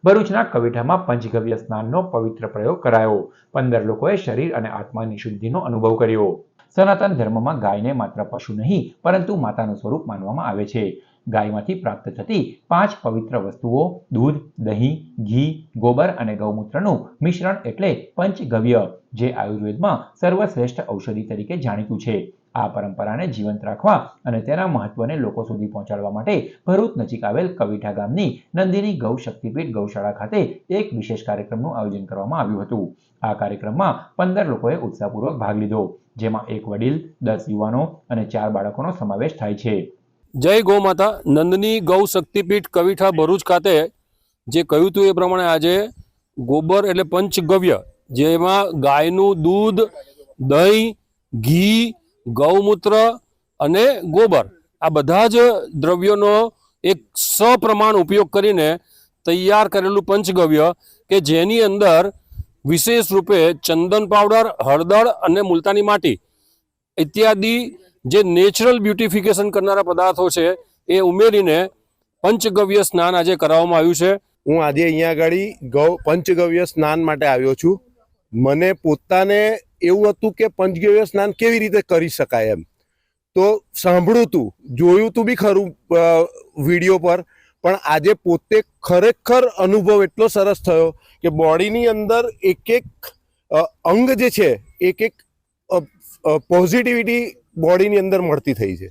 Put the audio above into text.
ભરૂચના કવિઠામાં પંચગવ્ય સ્નાનનો પવિત્ર પ્રયોગ કરાયો। 15 લોકોએ શરીર અને આત્માની શુદ્ધિનો અનુભવ કર્યો। સનાતન ધર્મમાં ગાયને માત્ર પશુ નહીં પરંતુ માતાનું સ્વરૂપ માનવામાં આવે છે। ગાયમાંથી પ્રાપ્ત થતી 5 પવિત્ર વસ્તુઓ દૂધ, દહીં, ઘી, ગોબર અને ગૌમૂત્રનું મિશ્રણ એટલે પંચગવ્ય, જે આયુર્વેદમાં સર્વશ્રેષ્ઠ ઔષધિ તરીકે જાણીતું છે। આ પરંપરાને જીવંત રાખવા અને તેના મહત્વને લોકો સુધી પહોંચાડવા માટે ભરૂચ નજીક આવેલ કવિઠા ગામની નંદિની ગૌ શક્તિપીઠ ગૌશાળા ખાતે એક વિશેષ કાર્યક્રમનું આયોજન કરવામાં આવ્યું હતું। આ કાર્યક્રમમાં 15 લોકોએ ઉત્સાહપૂર્વક ભાગ લીધો, જેમાં એક વડીલ, 10 યુવાનો અને 4 બાળકોનો સમાવેશ થાય છે। જય ગૌ માતા। નંદની ગૌ શક્તિપીઠ કવિઠા ભરૂચ ખાતે જે કહ્યું હતું એ પ્રમાણે આજે ગોબર એટલે પંચગવ્ય, જેમાં ગાયનું દૂધ, દહીં, ઘી, ગૌમૂત્ર અને ગોબર, આ બધા જ દ્રવ્યોનો એક સપ્રમાણ ઉપયોગ કરીને તૈયાર કરેલું પંચગવ્ય કે જેની અંદર વિશેષ રૂપે ચંદન પાવડર, હળદર અને મુલતાની માટી ઇત્યાદિ જે નેચરલ બ્યુટિફિકેશન કરનારા પદાર્થો છે એ ઉમેરીને પંચગવ્ય સ્નાન આજે કરાવવામાં આવ્યું છે। હું આજે અહીંયા આગળ પંચગવ્ય સ્નાન માટે આવ્યો છું। મને પોતાને એવું હતું કે પંચગવ્ય સ્નાન કેવી રીતે કરી શકાય એમ તો સાંભળ્યું હતું, જોયું હતું બી ખરું વિડીયો પર, પણ આજે પોતે ખરેખર અનુભવ એટલો સરસ થયો કે બોડીની અંદર એક એક અંગ જે છે એક પોઝિટિવિટી બોડીની અંદર મળતી થઈ છે।